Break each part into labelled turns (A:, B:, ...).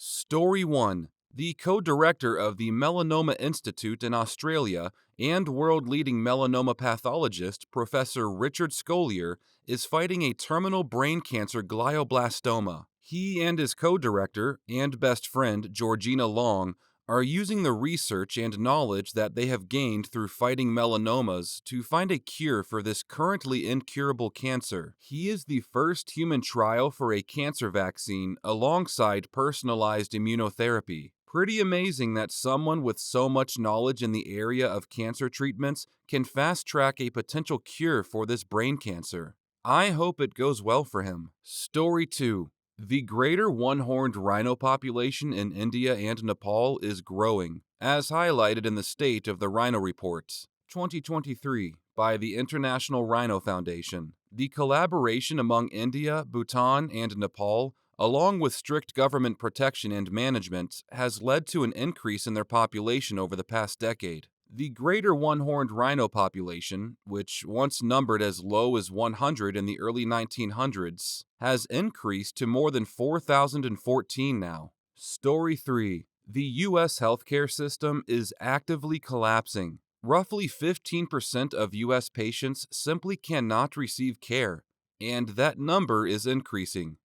A: Story 1. The co-director of the Melanoma Institute in Australia and world-leading melanoma pathologist, Professor Richard Scolyer, is fighting a terminal brain cancer glioblastoma. He and his co-director and best friend, Georgina Long, are using the research and knowledge that they have gained through fighting melanomas to find a cure for this currently incurable cancer. He is the first human trial for a cancer vaccine alongside personalized immunotherapy. Pretty amazing that someone with so much knowledge in the area of cancer treatments can fast-track a potential cure for this brain cancer. I hope it goes well for him. Story 2. The greater one-horned rhino population in India and Nepal is growing, as highlighted in the State of the Rhino Report, 2023, by the International Rhino Foundation. The collaboration among India, Bhutan, and Nepal, along with strict government protection and management, has led to an increase in their population over the past decade. The greater one-horned rhino population, which once numbered as low as 100 in the early 1900s, has increased to more than 4,014 now. Story 3. The U.S. healthcare system is actively collapsing. Roughly 15% of U.S. patients simply cannot receive care, and that number is increasing.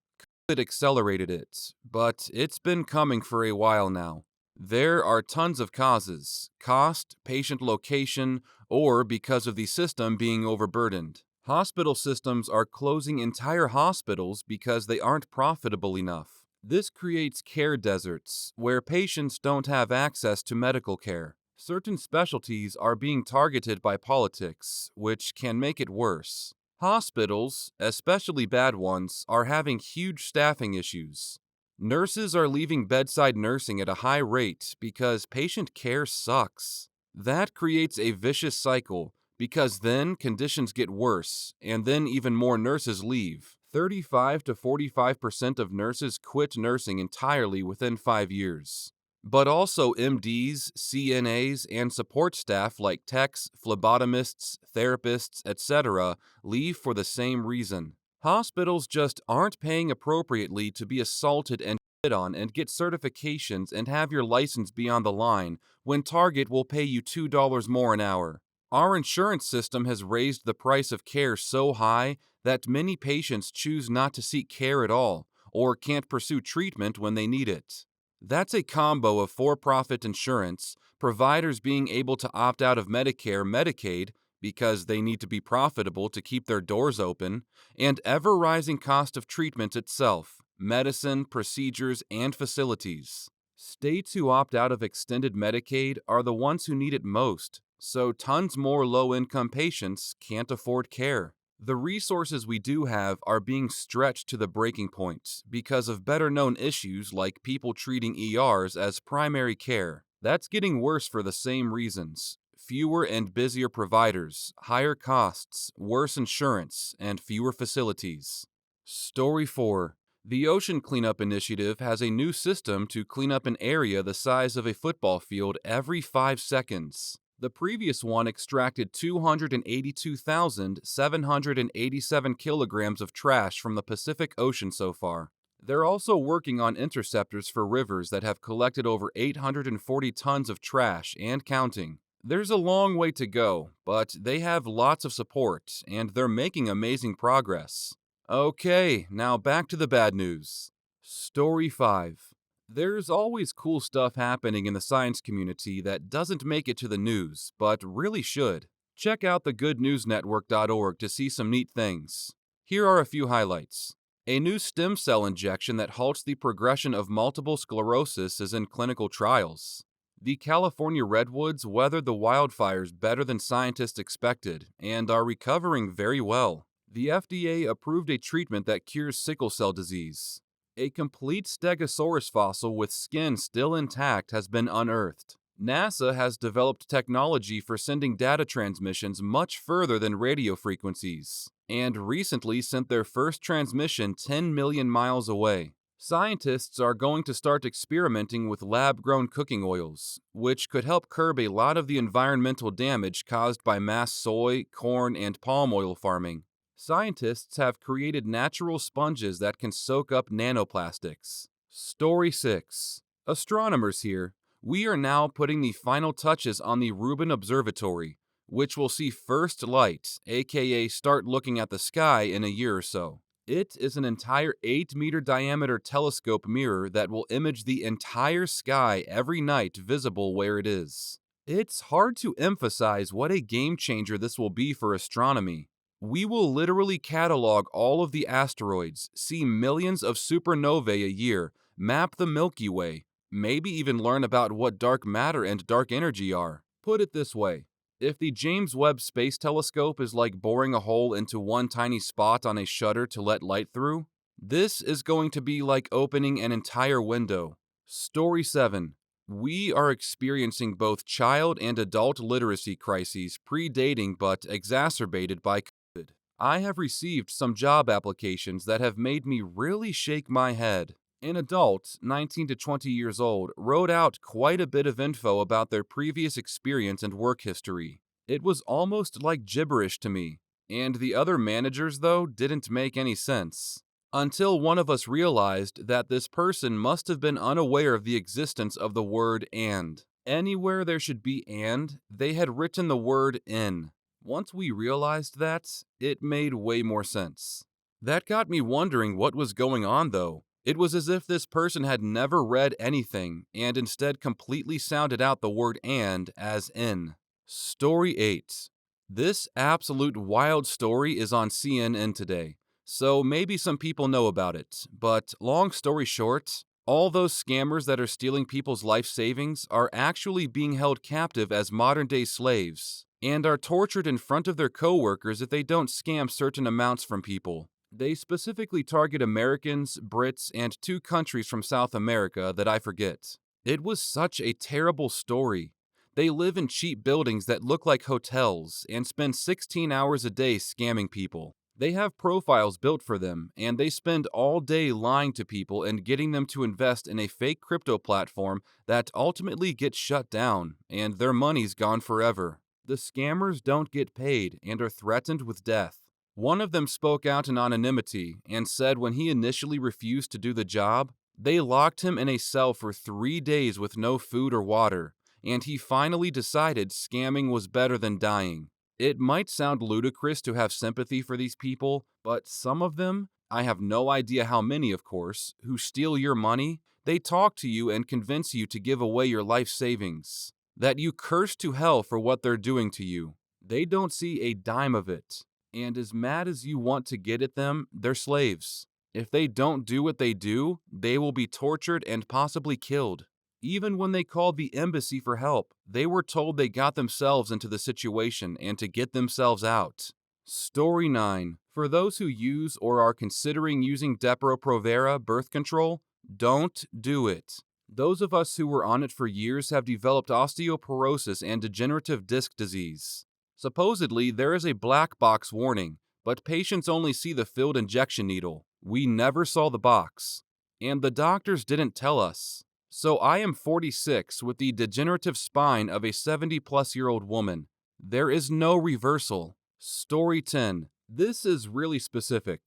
A: COVID accelerated it, but it's been coming for a while now. There are tons of causes: cost, patient location, or because of the system being overburdened. Hospital systems are closing entire hospitals because they aren't profitable enough. This creates care deserts, where patients don't have access to medical care. Certain specialties are being targeted by politics, which can make it worse. Hospitals, especially bad ones, are having huge staffing issues. Nurses are leaving bedside nursing at a high rate because patient care sucks. That creates a vicious cycle because then conditions get worse, and then even more nurses leave. 35 to 45% of nurses quit nursing entirely within 5 years. But also MDs, CNAs, and support staff like techs, phlebotomists, therapists, etc. leave for the same reason. Hospitals just aren't paying appropriately to be assaulted and shit on and get certifications and have your license be on the line when Target will pay you $2 more an hour. Our insurance system has raised the price of care so high that many patients choose not to seek care at all or can't pursue treatment when they need it. That's a combo of for-profit insurance, providers being able to opt out of Medicare, Medicaid, because they need to be profitable to keep their doors open, and ever-rising cost of treatment itself, medicine, procedures, and facilities. States who opt out of extended Medicaid are the ones who need it most, so tons more low-income patients can't afford care. The resources we do have are being stretched to the breaking point because of better-known issues like people treating ERs as primary care. That's getting worse for the same reasons: fewer and busier providers, higher costs, worse insurance, and fewer facilities. Story 4. The Ocean Cleanup Initiative has a new system to clean up an area the size of a football field every 5 seconds. The previous one extracted 282,787 kilograms of trash from the Pacific Ocean so far. They're also working on interceptors for rivers that have collected over 840 tons of trash and counting. There's a long way to go, but they have lots of support, and they're making amazing progress. Okay, now back to the bad news. Story 5. There's always cool stuff happening in the science community that doesn't make it to the news, but really should. Check out thegoodnewsnetwork.org to see some neat things. Here are a few highlights. A new stem cell injection that halts the progression of multiple sclerosis is in clinical trials. The California redwoods weathered the wildfires better than scientists expected and are recovering very well. The FDA approved a treatment that cures sickle cell disease. A complete Stegosaurus fossil with skin still intact has been unearthed. NASA has developed technology for sending data transmissions much further than radio frequencies, and recently sent their first transmission 10 million miles away. Scientists are going to start experimenting with lab-grown cooking oils, which could help curb a lot of the environmental damage caused by mass soy, corn, and palm oil farming. Scientists have created natural sponges that can soak up nanoplastics. Story 6. Astronomers here. We are now putting the final touches on the Rubin Observatory, which will see first light, aka start looking at the sky in a year or so. It is an entire 8-meter diameter telescope mirror that will image the entire sky every night visible where it is. It's hard to emphasize what a game changer this will be for astronomy. We will literally catalog all of the asteroids, see millions of supernovae a year, map the Milky Way, maybe even learn about what dark matter and dark energy are. Put it this way. If the James Webb Space Telescope is like boring a hole into one tiny spot on a shutter to let light through, this is going to be like opening an entire window. Story 7. We are experiencing both child and adult literacy crises predating but exacerbated by COVID. I have received some job applications that have made me really shake my head. An adult, 19 to 20 years old, wrote out quite a bit of info about their previous experience and work history. It was almost like gibberish to me, and the other managers, though, didn't make any sense. Until one of us realized that this person must have been unaware of the existence of the word and. Anywhere there should be and, they had written the word in. Once we realized that, it made way more sense. That got me wondering what was going on, though. It was as if this person had never read anything and instead completely sounded out the word and as in. Story 8. This absolute wild story is on CNN today, so maybe some people know about it, but long story short, all those scammers that are stealing people's life savings are actually being held captive as modern-day slaves and are tortured in front of their coworkers if they don't scam certain amounts from people. They specifically target Americans, Brits, and 2 countries from South America that I forget. It was such a terrible story. They live in cheap buildings that look like hotels and spend 16 hours a day scamming people. They have profiles built for them, and they spend all day lying to people and getting them to invest in a fake crypto platform that ultimately gets shut down, and their money's gone forever. The scammers don't get paid and are threatened with death. One of them spoke out in anonymity and said when he initially refused to do the job, they locked him in a cell for 3 days with no food or water, and he finally decided scamming was better than dying. It might sound ludicrous to have sympathy for these people, but some of them, I have no idea how many of course, who steal your money, they talk to you and convince you to give away your life savings. That you curse to hell for what they're doing to you. They don't see a dime of it. And as mad as you want to get at them, they're slaves. If they don't do what they do, they will be tortured and possibly killed. Even when they called the embassy for help, they were told they got themselves into the situation and to get themselves out. Story 9. For those who use or are considering using Depo-Provera birth control, don't do it. Those of us who were on it for years have developed osteoporosis and degenerative disc disease. Supposedly, there is a black box warning, but patients only see the filled injection needle. We never saw the box. And the doctors didn't tell us. So I am 46 with the degenerative spine of a 70-plus-year-old woman. There is no reversal. Story 10. This is really specific.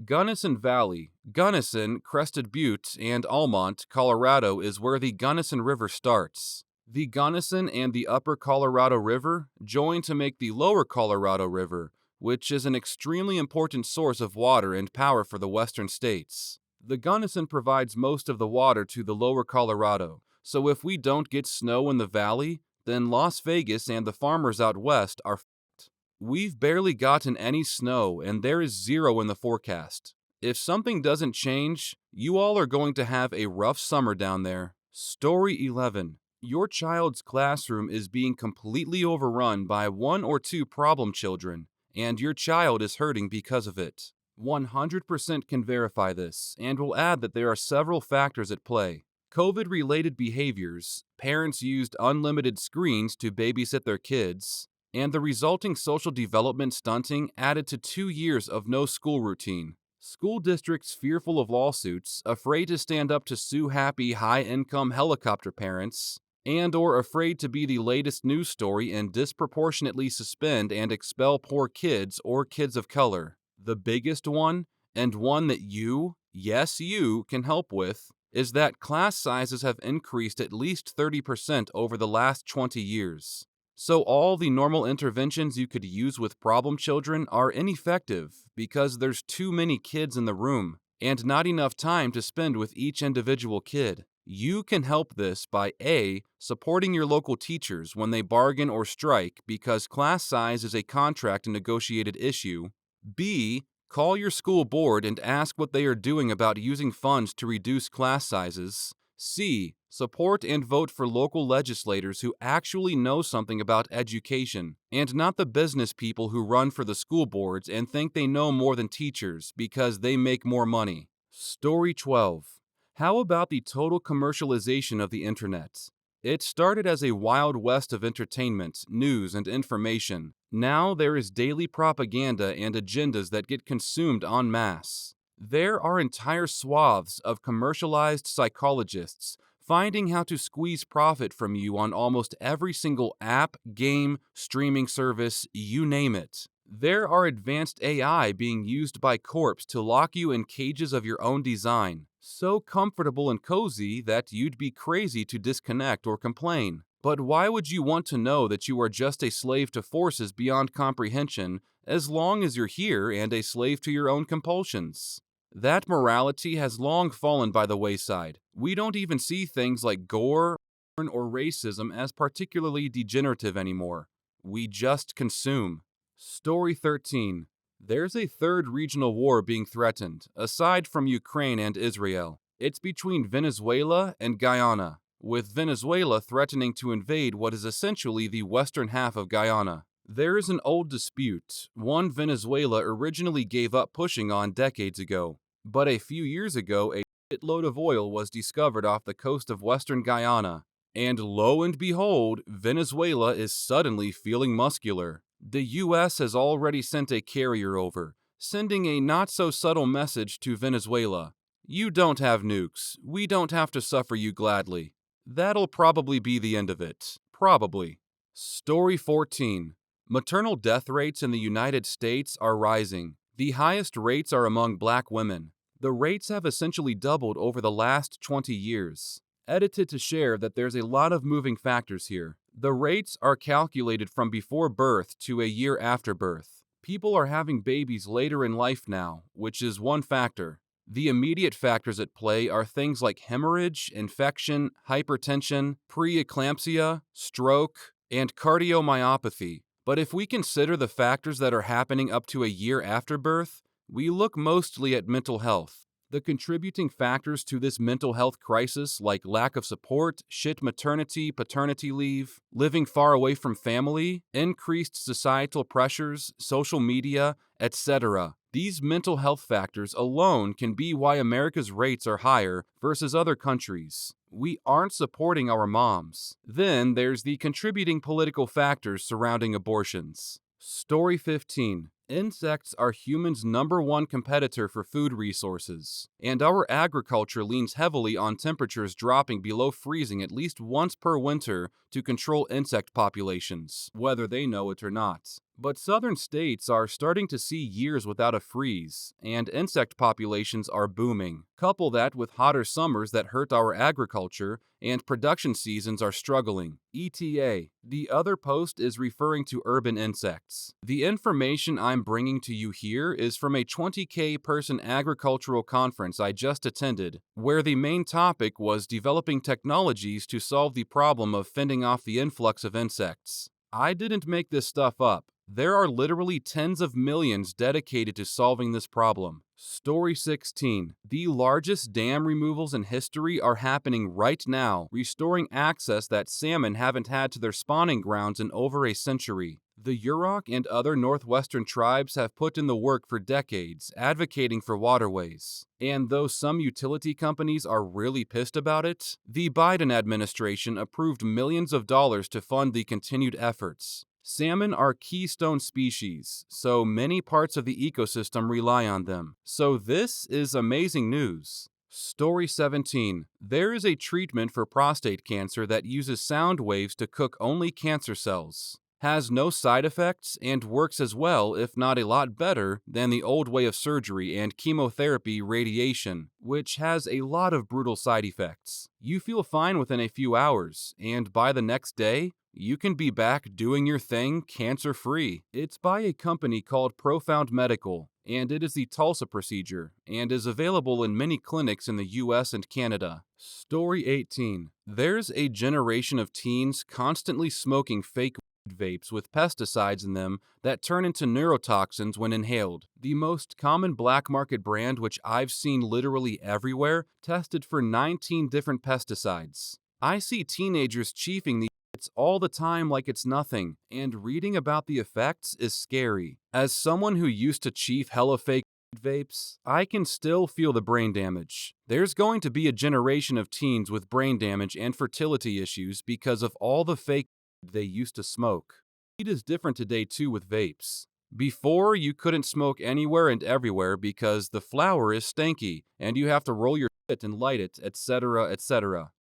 A: Gunnison Valley, Gunnison, Crested Butte, and Almont, Colorado is where the Gunnison River starts. The Gunnison and the Upper Colorado River join to make the Lower Colorado River, which is an extremely important source of water and power for the western states. The Gunnison provides most of the water to the Lower Colorado, so if we don't get snow in the valley, then Las Vegas and the farmers out west are f***ed. We've barely gotten any snow, and there is 0 in the forecast. If something doesn't change, you all are going to have a rough summer down there. Story 11. Your child's classroom is being completely overrun by 1 or 2 problem children, and your child is hurting because of it. 100% can verify this, and will add that there are several factors at play. COVID-related behaviors, parents used unlimited screens to babysit their kids, and the resulting social development stunting added to 2 years of no school routine. School districts fearful of lawsuits, afraid to stand up to sue happy high-income helicopter parents, and or afraid to be the latest news story and disproportionately suspend and expel poor kids or kids of color. The biggest one, and one that you, yes you, can help with, is that class sizes have increased at least 30% over the last 20 years. So all the normal interventions you could use with problem children are ineffective because there's too many kids in the room and not enough time to spend with each individual kid. You can help this by A. supporting your local teachers when they bargain or strike because class size is a contract and negotiated issue. B. Call your school board and ask what they are doing about using funds to reduce class sizes. C. Support and vote for local legislators who actually know something about education, and not the business people who run for the school boards and think they know more than teachers because they make more money. Story 12. How about the total commercialization of the internet? It started as a wild west of entertainment, news, and information. Now there is daily propaganda and agendas that get consumed en masse. There are entire swaths of commercialized psychologists finding how to squeeze profit from you on almost every single app, game, streaming service, you name it. There are advanced AI being used by corps to lock you in cages of your own design, so comfortable and cozy that you'd be crazy to disconnect or complain. But why would you want to know that you are just a slave to forces beyond comprehension as long as you're here and a slave to your own compulsions? That morality has long fallen by the wayside. We don't even see things like gore or racism as particularly degenerative anymore. We just consume. Story 13. There's a third regional war being threatened, aside from Ukraine and Israel. It's between Venezuela and Guyana, with Venezuela threatening to invade what is essentially the western half of Guyana. There is an old dispute, one Venezuela originally gave up pushing on decades ago. But a few years ago, a shitload of oil was discovered off the coast of western Guyana. And lo and behold, Venezuela is suddenly feeling muscular. The US has already sent a carrier over, sending a not-so-subtle message to Venezuela. You don't have nukes. We don't have to suffer you gladly. That'll probably be the end of it. Probably. Story 14. Maternal death rates in the United States are rising. The highest rates are among black women. The rates have essentially doubled over the last 20 years. Edited to share that there's a lot of moving factors here. The rates are calculated from before birth to a year after birth. People are having babies later in life now, which is one factor. The immediate factors at play are things like hemorrhage, infection, hypertension, preeclampsia, stroke, and cardiomyopathy. But if we consider the factors that are happening up to a year after birth, we look mostly at mental health. The contributing factors to this mental health crisis, like lack of support, shit maternity, paternity leave, living far away from family, increased societal pressures, social media, etc. These mental health factors alone can be why America's rates are higher versus other countries. We aren't supporting our moms. Then there's the contributing political factors surrounding abortions. Story 15. Insects are humans' #1 competitor for food resources, and our agriculture leans heavily on temperatures dropping below freezing at least once per winter to control insect populations, whether they know it or not. But southern states are starting to see years without a freeze, and insect populations are booming. Couple that with hotter summers that hurt our agriculture, and production seasons are struggling. ETA. The other post is referring to urban insects. The information I'm bringing to you here is from a 20K person agricultural conference I just attended, where the main topic was developing technologies to solve the problem of fending off the influx of insects. I didn't make this stuff up. There are literally tens of millions dedicated to solving this problem. Story 16. The largest dam removals in history are happening right now, restoring access that salmon haven't had to their spawning grounds in over a century. The Yurok and other northwestern tribes have put in the work for decades, advocating for waterways. And though some utility companies are really pissed about it, the Biden administration approved millions of dollars to fund the continued efforts. Salmon are keystone species, so many parts of the ecosystem rely on them. So this is amazing news. Story 17. There is a treatment for prostate cancer that uses sound waves to cook only cancer cells. has no side effects, and works as well, if not a lot better, than the old way of surgery and chemotherapy radiation, which has a lot of brutal side effects. You feel fine within a few hours, and by the next day, you can be back doing your thing cancer-free. It's by a company called Profound Medical, and it is the Tulsa procedure, and is available in many clinics in the US and Canada. Story 18. There's a generation of teens constantly smoking fake vapes with pesticides in them that turn into neurotoxins when inhaled. The most common black market brand, which I've seen literally everywhere, tested for 19 different pesticides. I see teenagers chiefing these all the time like it's nothing, and reading about the effects is scary. As someone who used to chief hella fake vapes, I can still feel the brain damage. There's going to be a generation of teens with brain damage and fertility issues because of all the fake they used to smoke. Weed is different today too with vapes. Before, you couldn't smoke anywhere and everywhere because the flower is stanky and you have to roll your shit and light it, etc., etc.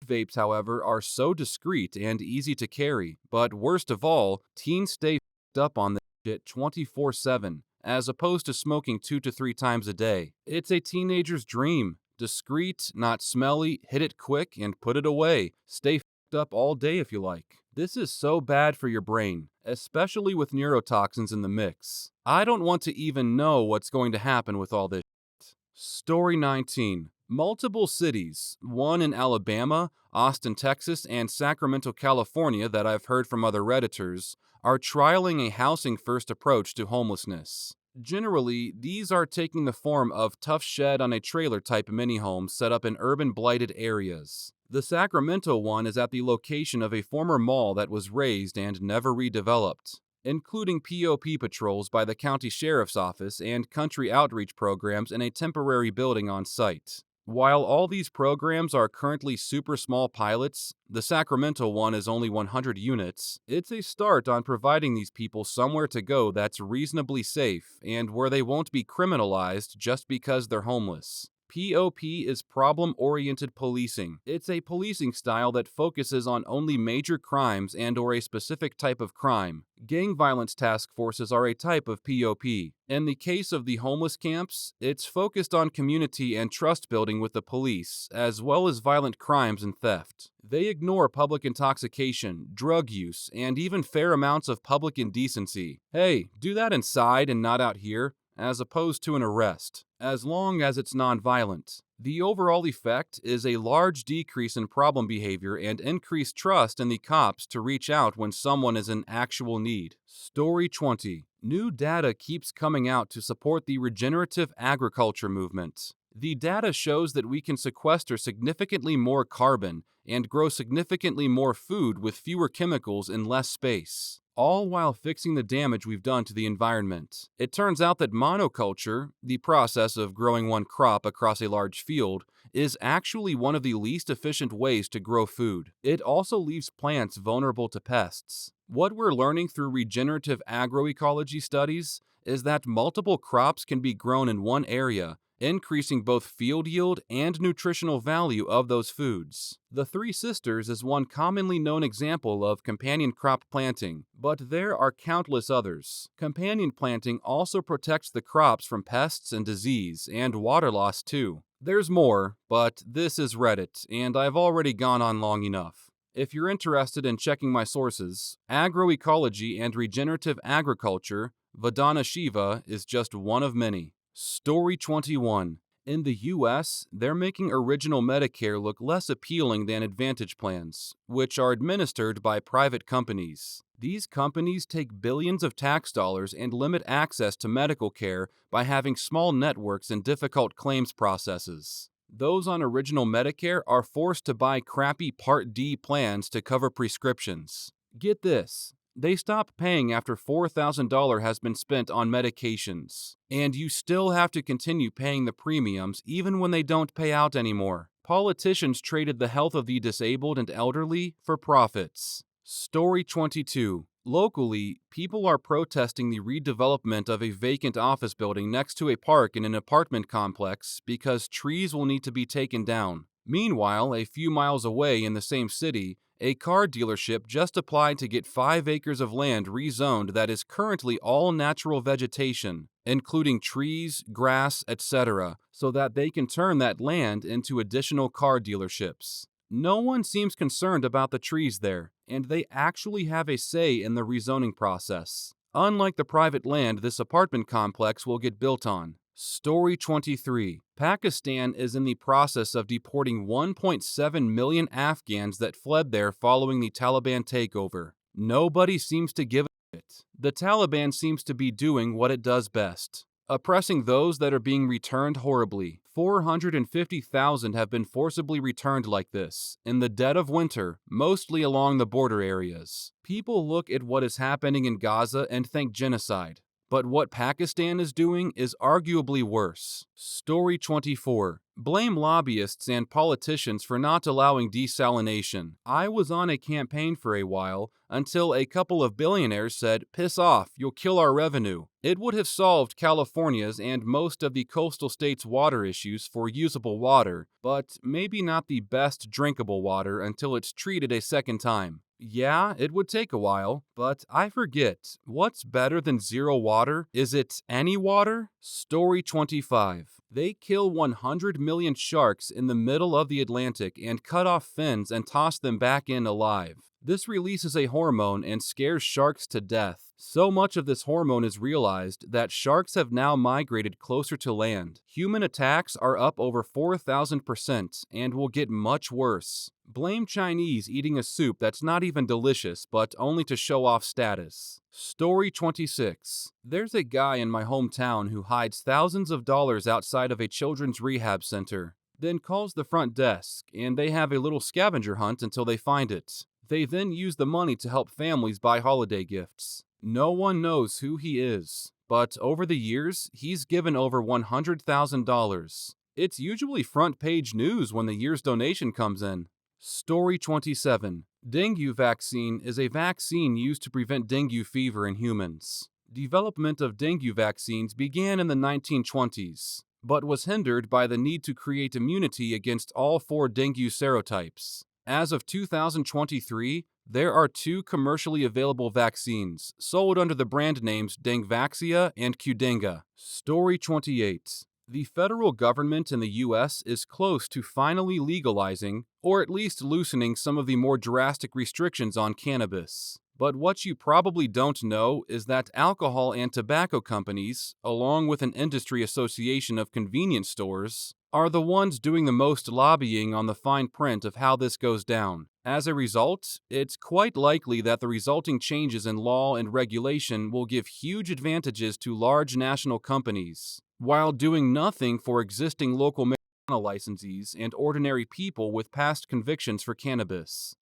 A: Vapes, however, are so discreet and easy to carry, but worst of all, teens stay f***ed up on this shit 24/7, as opposed to smoking 2 to 3 times a day. It's a teenager's dream. Discreet, not smelly, hit it quick and put it away. Stay f***ed up all day if you like. This is so bad for your brain, especially with neurotoxins in the mix. I don't want to even know what's going to happen with all this shit. Story 19. Multiple cities, one in Alabama, Austin, Texas, and Sacramento, California that I've heard from other Redditors, are trialing a housing-first approach to homelessness. Generally, these are taking the form of tough shed on a trailer type mini homes set up in urban blighted areas. The Sacramento one is at the location of a former mall that was razed and never redeveloped, including POP patrols by the county sheriff's office and country outreach programs in a temporary building on site. While all these programs are currently super small pilots, the Sacramento one is only 100 units, it's a start on providing these people somewhere to go that's reasonably safe and where they won't be criminalized just because they're homeless. POP is problem-oriented policing. It's a policing style that focuses on only major crimes and/or a specific type of crime. Gang violence task forces are a type of POP. In the case of the homeless camps, it's focused on community and trust building with the police, as well as violent crimes and theft. They ignore public intoxication, drug use, and even fair amounts of public indecency. Hey, do that inside and not out here, as opposed to an arrest, as long as it's non-violent. The overall effect is a large decrease in problem behavior and increased trust in the cops to reach out when someone is in actual need. Story 20. New data keeps coming out to support the regenerative agriculture movement. The data shows that we can sequester significantly more carbon and grow significantly more food with fewer chemicals in less space, all while fixing the damage we've done to the environment. It turns out that monoculture, the process of growing one crop across a large field, is actually one of the least efficient ways to grow food. It also leaves plants vulnerable to pests. What we're learning through regenerative agroecology studies is that multiple crops can be grown in one area, increasing both field yield and nutritional value of those foods. The Three Sisters is one commonly known example of companion crop planting, but there are countless others. Companion planting also protects the crops from pests and disease, and water loss too. There's more, but this is Reddit, and I've already gone on long enough. If you're interested in checking my sources, agroecology and regenerative agriculture, Vandana Shiva is just one of many. Story 21. In the US, they're making original Medicare look less appealing than Advantage plans, which are administered by private companies. These companies take billions of tax dollars and limit access to medical care by having small networks and difficult claims processes. Those on original Medicare are forced to buy crappy Part D plans to cover prescriptions. Get this. They stop paying after $4,000 has been spent on medications, and you still have to continue paying the premiums even when they don't pay out anymore. Politicians traded the health of the disabled and elderly for profits. Story 22. Locally, people are protesting the redevelopment of a vacant office building next to a park in an apartment complex because trees will need to be taken down. Meanwhile, a few miles away in the same city, A car dealership just applied to get 5 acres of land rezoned that is currently all natural vegetation, including trees, grass, etc., so that they can turn that land into additional car dealerships. No one seems concerned about the trees there, and they actually have a say in the rezoning process, unlike the private land this apartment complex will get built on. Story 23. Pakistan is in the process of deporting 1.7 million Afghans that fled there following the Taliban takeover. Nobody seems to give a shit. The Taliban seems to be doing what it does best: oppressing those that are being returned horribly. 450,000 have been forcibly returned like this, in the dead of winter, mostly along the border areas. People look at what is happening in Gaza and think genocide. But what Pakistan is doing is arguably worse. Story 24. Blame lobbyists and politicians for not allowing desalination. I was on a campaign for a while until a couple of billionaires said, "Piss off, you'll kill our revenue." It would have solved California's and most of the coastal states' water issues for usable water, but maybe not the best drinkable water until it's treated a second time. Yeah, it would take a while, but I forget. What's better than zero water? Is it any water? Story 25. They kill 100 million sharks in the middle of the Atlantic and cut off fins and toss them back in alive. This releases a hormone and scares sharks to death. So much of this hormone is realized that sharks have now migrated closer to land. Human attacks are up over 4,000% and will get much worse. Blame Chinese eating a soup that's not even delicious, but only to show off status. Story 26. There's a guy in my hometown who hides thousands of dollars outside of a children's rehab center, then calls the front desk, and they have a little scavenger hunt until they find it. They then use the money to help families buy holiday gifts. No one knows who he is, but over the years, he's given over $100,000. It's usually front page news when the year's donation comes in. Story 27. Dengue vaccine is a vaccine used to prevent dengue fever in humans. Development of dengue vaccines began in the 1920s, but was hindered by the need to create immunity against all 4 dengue serotypes. As of 2023, there are 2 commercially available vaccines, sold under the brand names Dengvaxia and Qdenga. Story 28. The federal government in the U.S. is close to finally legalizing, or at least loosening some of the more drastic restrictions on cannabis. But what you probably don't know is that alcohol and tobacco companies, along with an industry association of convenience stores, are the ones doing the most lobbying on the fine print of how this goes down. As a result, it's quite likely that the resulting changes in law and regulation will give huge advantages to large national companies, while doing nothing for existing local marijuana licensees and ordinary people with past convictions for cannabis.